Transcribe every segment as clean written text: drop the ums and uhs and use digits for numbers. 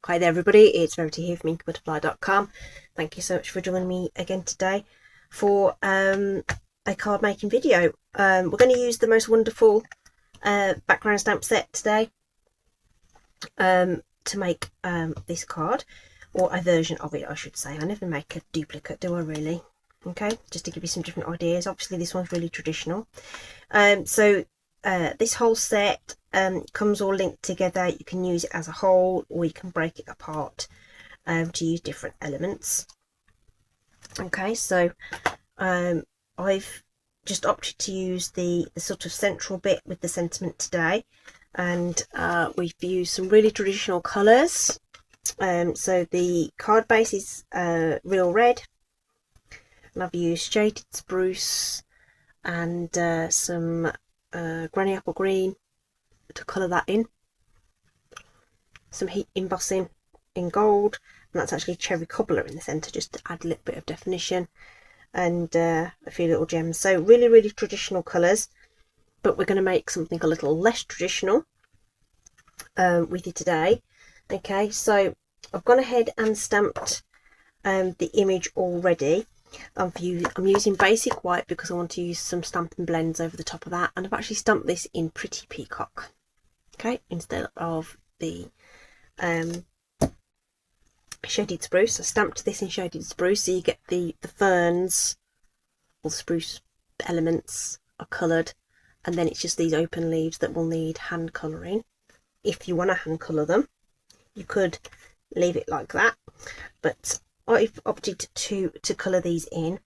Hi there everybody, it's Verity here from inkybutterfly.com. Thank you so much for joining me again today for a card making video. We're going to use the most wonderful background stamp set today to make this card, or a version of it I should say. I never make a duplicate, do I really? Okay, just to give you some different ideas. Obviously this one's really traditional. This whole set comes all linked together. You can use it as a whole, or you can break it apart to use different elements. Okay, so I've just opted to use the sort of central bit with the sentiment today, and we've used some really traditional colours. So the card base is real red, and I've used shaded spruce and some granny apple green to colour that in, some heat embossing in gold, and that's actually cherry cobbler in the centre just to add a little bit of definition, and a few little gems. So really traditional colours, but we're going to make something a little less traditional with you today. Okay, so I've gone ahead and stamped the image already. I'm using basic white because I want to use some Stampin' Blends over the top of that, and I've actually stamped this in Pretty Peacock, okay, instead of the shaded spruce. I stamped this in shaded spruce, so you get the ferns or the spruce elements are coloured, and then it's just these open leaves that will need hand colouring. If you want to hand colour them, you could leave it like that, but I've opted to colour these in,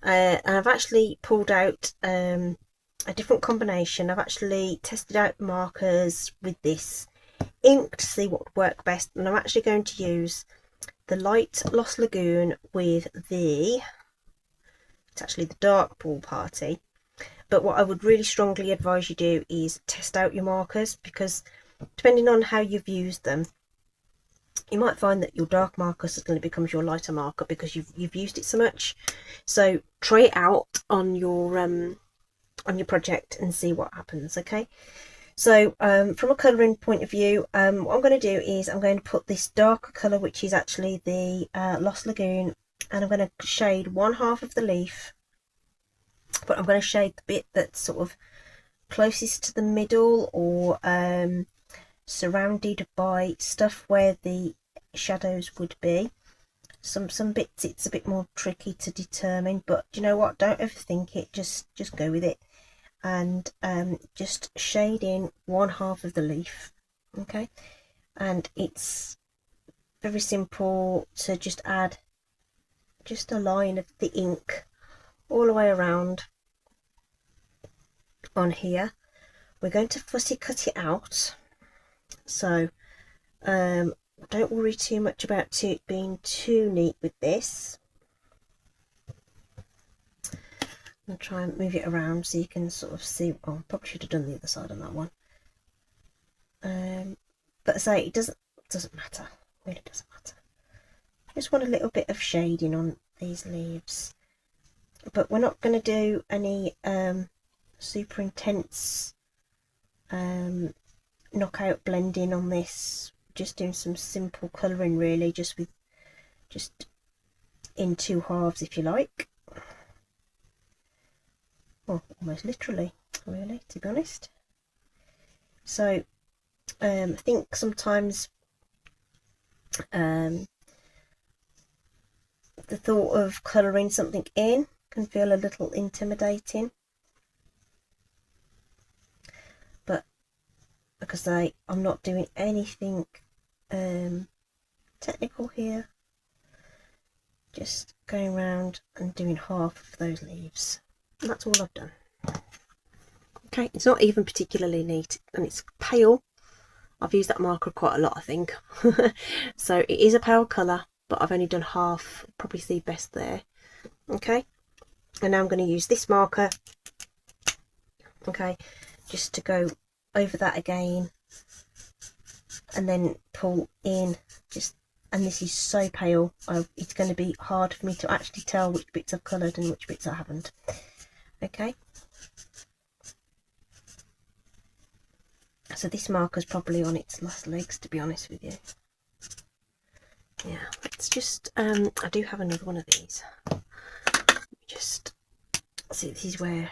and I've actually pulled out a different combination. I've actually tested out markers with this ink to see what would work best, and I'm actually going to use the light Lost Lagoon with it's actually the dark Ball Party. But what I would really strongly advise you do is test out your markers, because depending on how you've used them, you might find that your dark marker suddenly becomes your lighter marker because you've used it so much. So try it out on your project and see what happens. Okay, so from a colouring point of view, what I'm going to do is I'm going to put this darker colour, which is actually the Lost Lagoon, and I'm going to shade one half of the leaf, but I'm going to shade the bit that's sort of closest to the middle, or surrounded by stuff where the shadows would be. Some bits it's a bit more tricky to determine, but you know what, don't overthink it, just go with it, and just shade in one half of the leaf. Okay, and it's very simple to just add just a line of the ink all the way around on here. We're going to fussy cut it out, so don't worry too much about it being too neat with this. I'll try and move it around so you can sort of see. Oh, probably should have done the other side on that one, but say it doesn't matter, really doesn't matter. I just want a little bit of shading on these leaves, but we're not going to do any super intense knockout blending on this. Just doing some simple colouring really, just in two halves if you like, well, almost literally really, to be honest. So I think sometimes the thought of colouring something in can feel a little intimidating, but because I'm not doing anything technical here, just going around and doing half of those leaves, and that's all I've done. Okay, it's not even particularly neat, and it's pale. I've used that marker quite a lot, I think. So it is a pale colour, but I've only done half. Probably see best there. Okay, and now I'm going to use this marker, okay, just to go over that again, and then pull in just, and this is so pale, it's going to be hard for me to actually tell which bits I've coloured and which bits I haven't. Okay, so this marker's probably on its last legs, to be honest with you. Yeah, let's just I do have another one of these. Just see, this is where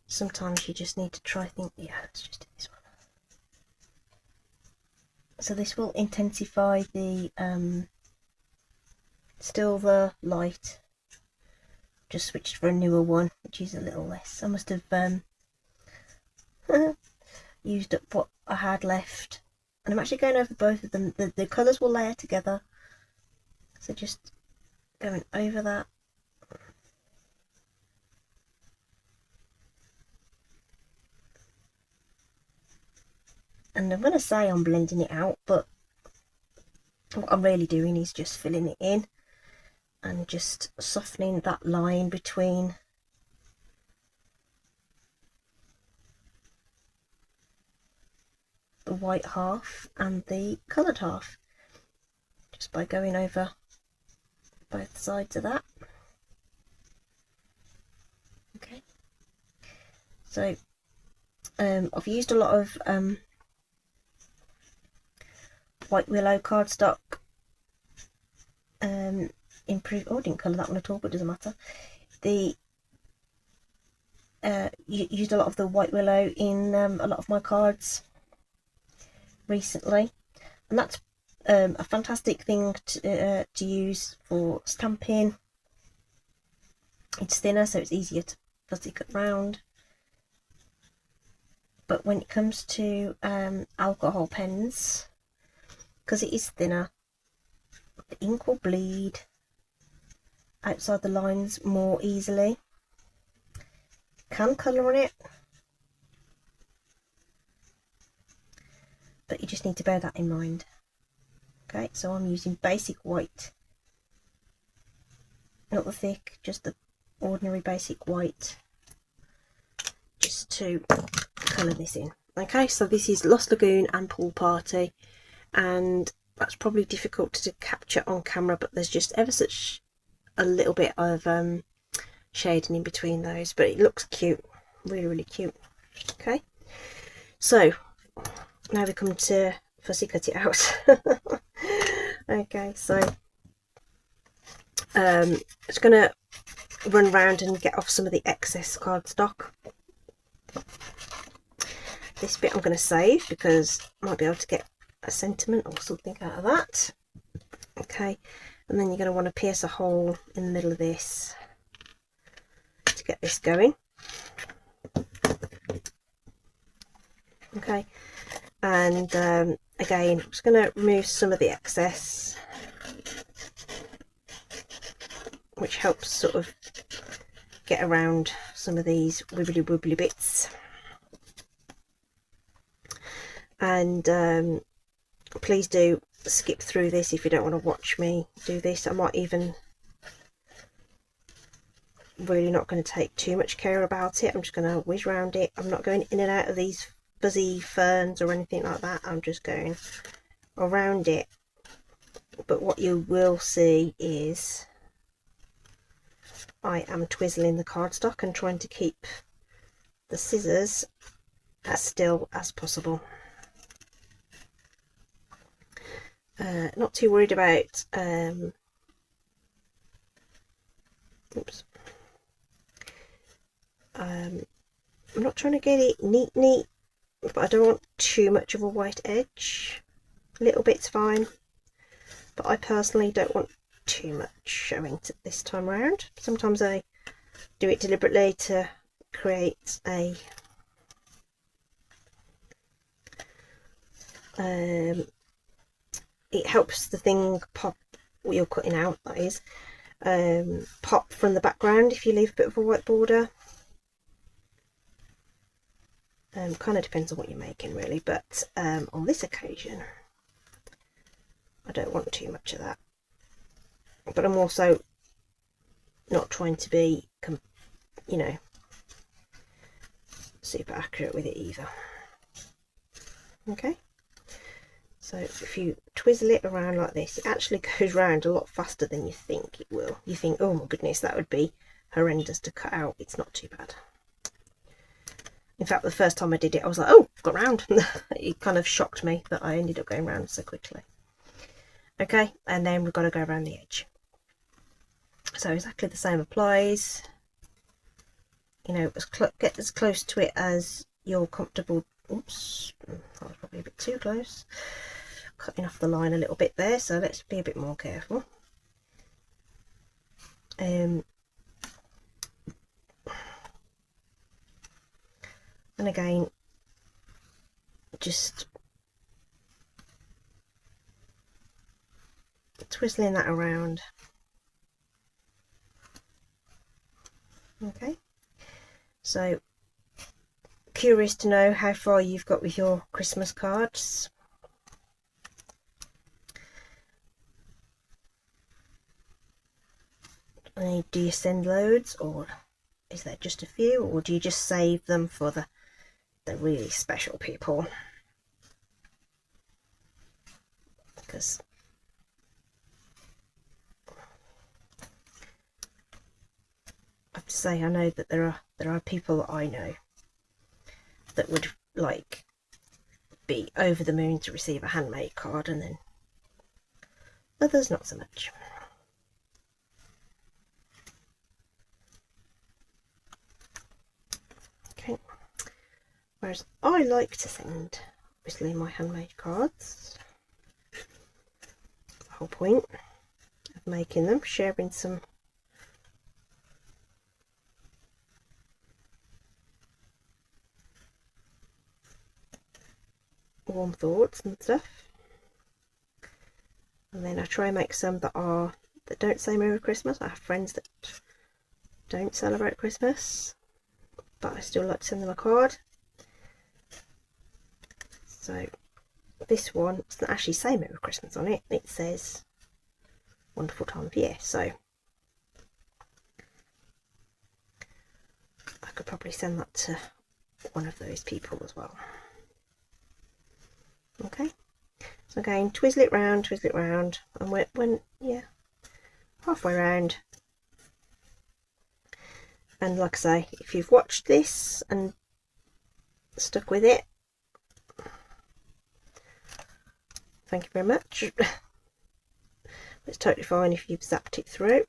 sometimes you just need to try things. Yeah, let's just do this one. So this will intensify the still the light. Just switched for a newer one, which is a little less. I must have used up what I had left, and I'm actually going over both of them. The colours will layer together, so just going over that. And I'm going to say I'm blending it out, but what I'm really doing is just filling it in and just softening that line between the white half and the coloured half, just by going over both sides of that. Okay, so I've used a lot of white willow cardstock. Improved. Oh, I didn't colour that one at all, but it doesn't matter. Used a lot of the white willow in a lot of my cards recently, and that's a fantastic thing to use for stamping. It's thinner, so it's easier to fuzzy cut round. But when it comes to alcohol pens, because it is thinner, the ink will bleed outside the lines more easily. Can colour on it, but you just need to bear that in mind. Okay, so I'm using basic white, not the thick, just the ordinary basic white, just to colour this in. Okay, so this is Lost Lagoon and Pool Party, and that's probably difficult to capture on camera, but there's just ever such a little bit of shading in between those, but it looks cute, really cute. Okay, so now we come to fussy cut it out. Okay, so just gonna run around and get off some of the excess cardstock. This bit I'm going to save because I might be able to get a sentiment or something out of that. Okay, and then you're going to want to pierce a hole in the middle of this to get this going. Okay, and again, I'm just going to remove some of the excess, which helps sort of get around some of these wibbly bits. And please do skip through this if you don't want to watch me do this. I might even really not going to take too much care about it. I'm just going to whiz around it. I'm not going in and out of these fuzzy ferns or anything like that. I'm just going around it. But what you will see is I am twizzling the cardstock and trying to keep the scissors as still as possible. Not too worried about oops. I'm not trying to get it neat, but I don't want too much of a white edge. A little bit's fine, but I personally don't want too much showing this time around. Sometimes I do it deliberately to create a it helps the thing pop, what you're cutting out, that is, pop from the background if you leave a bit of a white border. Kind of depends on what you're making really, but on this occasion I don't want too much of that, but I'm also not trying to be, you know, super accurate with it either. Okay, so if you twizzle it around like this, it actually goes round a lot faster than you think it will. You think, oh my goodness, that would be horrendous to cut out. It's not too bad. In fact, the first time I did it, I was like, oh, I've got round. It kind of shocked me that I ended up going round so quickly. Okay, and then we've got to go around the edge. So exactly the same applies. You know, get as close to it as you're comfortable. Oops, that was probably a bit too close. Cutting off the line a little bit there, so let's be a bit more careful. And again, just twizzling that around. Okay, so curious to know how far you've got with your Christmas cards. And do you send loads, or is there just a few, or do you just save them for the really special people? Because I have to say, I know that there are people that I know that would like be over the moon to receive a handmade card, and then others not so much. Okay, whereas I like to send obviously my handmade cards. The whole point of making them, sharing some warm thoughts and stuff. And then I try and make some that don't say Merry Christmas. I have friends that don't celebrate Christmas, but I still like to send them a card. So this one doesn't actually say Merry Christmas on it, it says wonderful time of year. So I could probably send that to one of those people as well. Okay, so again, twizzle it round, and when yeah, halfway round. And like I say, if you've watched this and stuck with it, thank you very much. It's totally fine if you've zapped it through,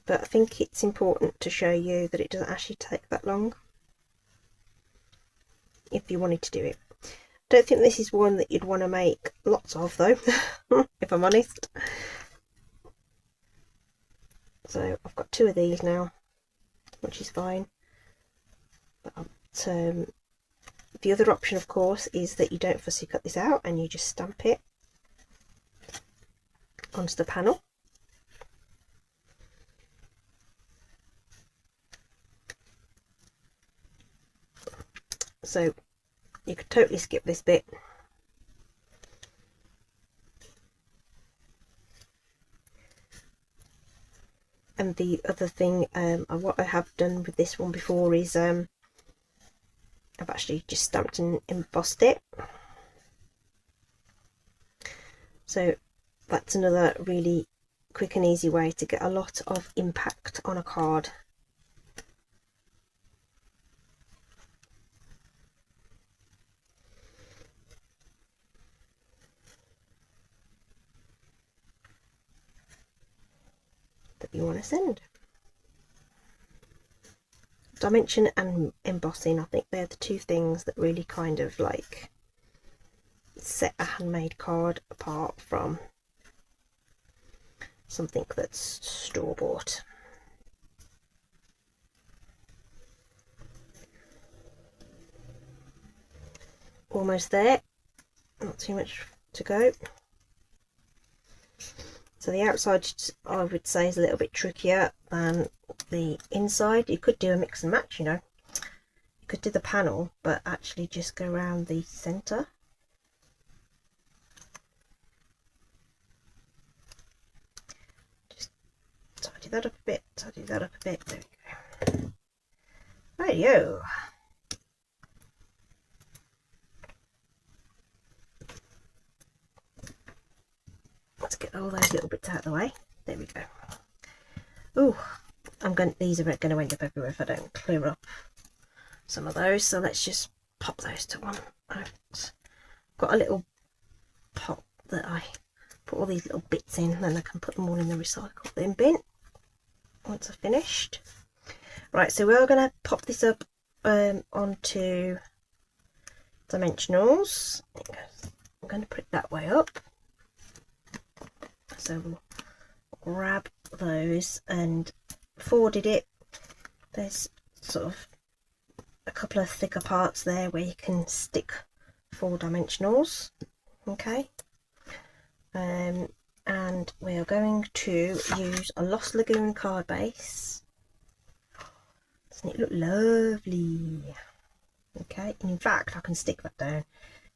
but I think it's important to show you that it doesn't actually take that long if you wanted to do it. I don't think this is one that you'd want to make lots of though, if I'm honest. So I've got 2 of these now, which is fine. But the other option, of course, is that you don't fussy cut this out and you just stamp it onto the panel. So you could totally skip this bit. And the other thing, what I have done with this one before is I've actually just stamped and embossed it. So that's another really quick and easy way to get a lot of impact on a card. That you want to send. Dimension and embossing, I think they're the 2 things that really kind of like set a handmade card apart from something that's store-bought. Almost there, not too much to go. So the outside, I would say, is a little bit trickier than the inside. You could do a mix and match, you know. You could do the panel, but actually just go around the centre. Just tidy that up a bit, tidy that up a bit. There we go. Rightio. Let's get all those little bits out of the way. There we go. Oh, these are going to end up everywhere if I don't clear up some of those. So let's just pop those to one. I've got a little pot that I put all these little bits in, then I can put them all in the recycle bin once I've finished. Right, so we're going to pop this up onto dimensionals. I'm going to put it that way up. So we'll grab those, and before I did it, there's sort of a couple of thicker parts there where you can stick 4 dimensionals. Okay, and we are going to use a Lost Lagoon card base. Doesn't it look lovely? Okay, and in fact I can stick that down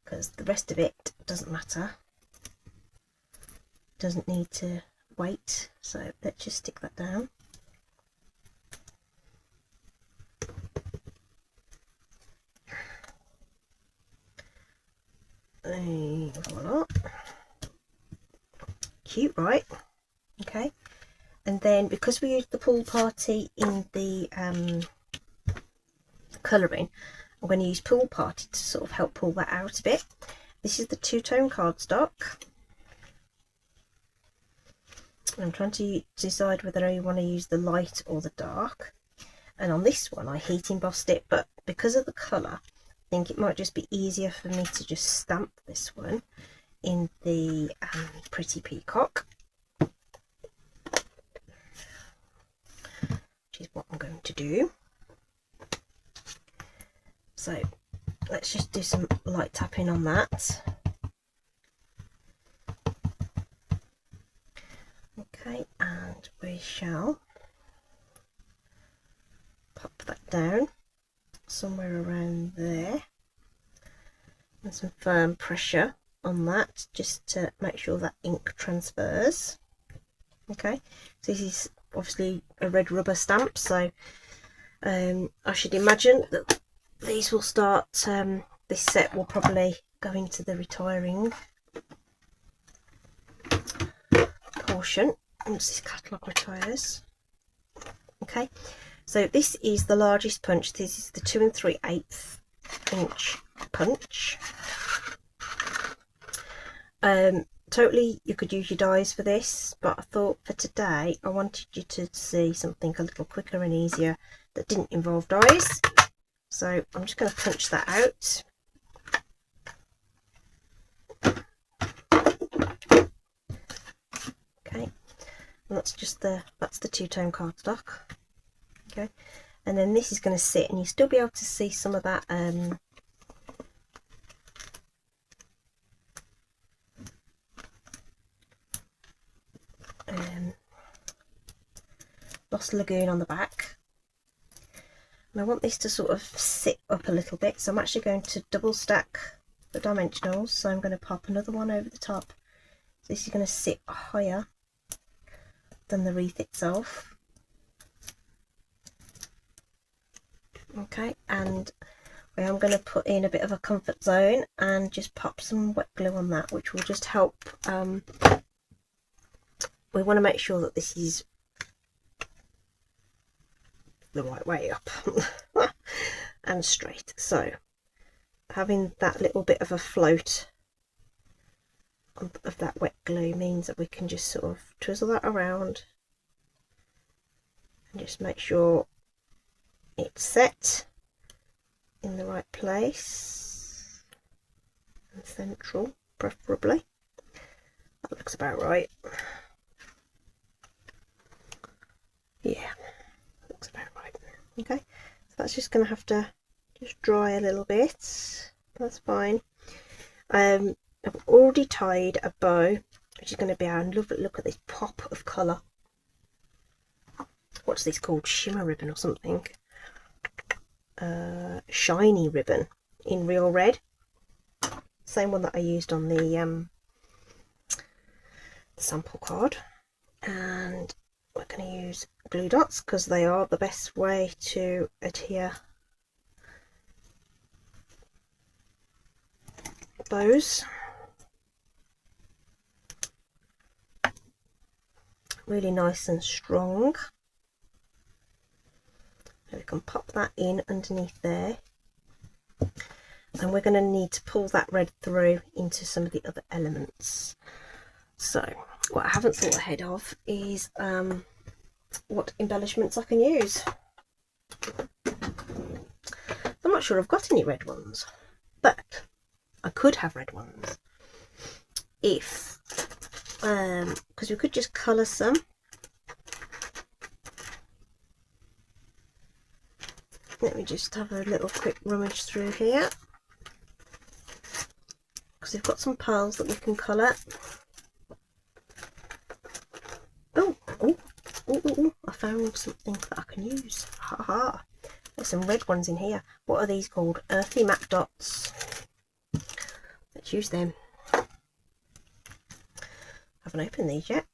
because the rest of it doesn't matter, doesn't need to wait, so let's just stick that down. Voila. Cute, right? Okay, and then because we used the pool party in the colouring, I'm going to use pool party to sort of help pull that out a bit. This is the two-tone cardstock. I'm trying to decide whether I want to use the light or the dark, and on this one I heat embossed it, but because of the colour I think it might just be easier for me to just stamp this one in the Pretty Peacock, which is what I'm going to do. So let's just do some light tapping on that. Okay, and we shall pop that down somewhere around there, and some firm pressure on that just to make sure that ink transfers. Okay, so this is obviously a red rubber stamp, so I should imagine that these will start, this set will probably go into the retiring portion once this catalogue retires. Okay, so this is the largest punch. This is the 2 3/8 inch punch. Totally you could use your dies for this, but I thought for today I wanted you to see something a little quicker and easier that didn't involve dies. So I'm just going to punch that out. Okay, and that's the two-tone cardstock. Okay, and then this is going to sit, and you'll still be able to see some of that Lost Lagoon on the back. And I want this to sort of sit up a little bit, so I'm actually going to double stack the dimensionals. So I'm going to pop another one over the top. So this is going to sit higher than the wreath itself. Okay, and I am going to put in a bit of a comfort zone and just pop some wet glue on that, which will just help. We want to make sure that this is the right way up and straight. So having that little bit of a float of that wet glue means that we can just sort of twizzle that around and just make sure it's set in the right place and central, preferably. That looks about right. Yeah, looks about right. Okay, so that's just going to have to just dry a little bit. That's fine. I've already tied a bow, which is going to be our look at this pop of colour. What's this called? Shimmer ribbon or something? Shiny ribbon in real red. Same one that I used on the sample card. And we're going to use glue dots because they are the best way to adhere bows. Really nice and strong. So we can pop that in underneath there, and we're going to need to pull that red through into some of the other elements. So what I haven't thought ahead of is what embellishments I can use. I'm not sure I've got any red ones, but I could have red ones if because we could just colour some. Let me just have a little quick rummage through here, because we've got some pearls that we can colour. Oh, I found something that I can use. Haha. There's some red ones in here. What are these called? Earthy matte dots. Let's use them. Haven't opened these yet.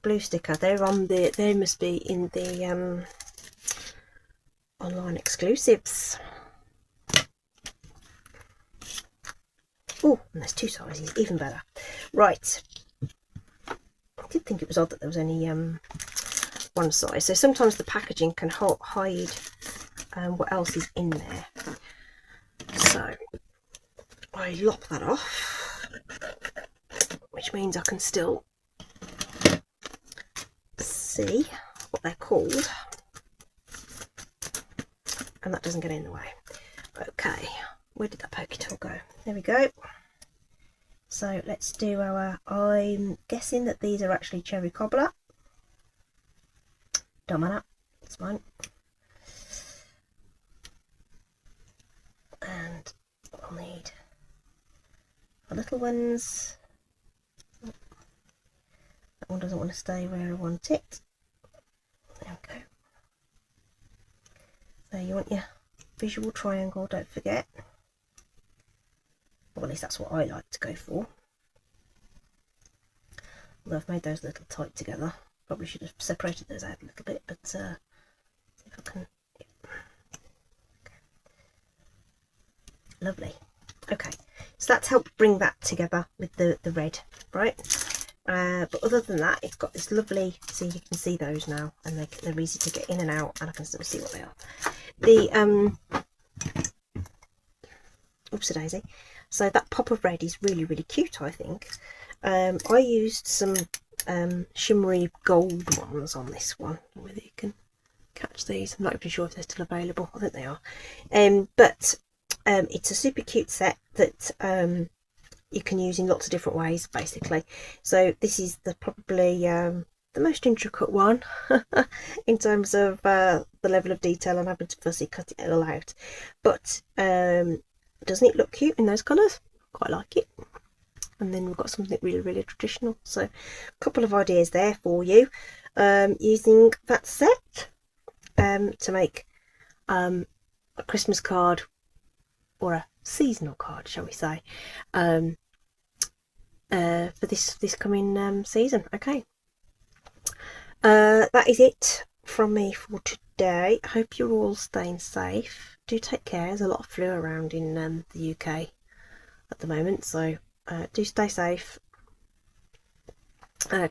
Blue sticker. They're on the. They must be in the online exclusives. Oh, and there's 2 sizes, even better. Right. I did think it was odd that there was only one size. So sometimes the packaging can hide what else is in there. So I lop that off, which means I can still see what they're called, and that doesn't get in the way. Okay, where did that pokey tool go? There we go. So let's do our, I'm guessing that these are actually cherry cobbler. Don't matter, it's fine. And I'll need the little ones. That one doesn't want to stay where I want it. There we go. So you want your visual triangle, don't forget. Well, at least that's what I like to go for. Although I've made those a little tight together. Probably should have separated those out a little bit, but see if I can. Okay. Lovely. Okay, so that's helped bring that together with the red, right? But other than that, it's got this lovely, see, you can see those now, and they're easy to get in and out, and I can still see what they are. The oopsie daisy. So that pop of red is really, really cute, I think. I used some shimmery gold ones on this one. Whether you can catch these, I'm not even sure if they're still available. I think they are. But it's a super cute set that you can use in lots of different ways, basically. So this is probably the most intricate one in terms of the level of detail and having to fussy cut it all out. But doesn't it look cute in those colours? Quite like it. And then we've got something really, really traditional. So a couple of ideas there for you using that set to make a Christmas card, or a seasonal card, shall we say, for this coming season. Okay, that is it from me for today. I hope you're all staying safe. Do take care. There's a lot of flu around in the UK at the moment, so do stay safe.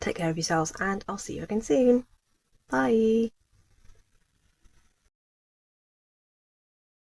Take care of yourselves, and I'll see you again soon. Bye.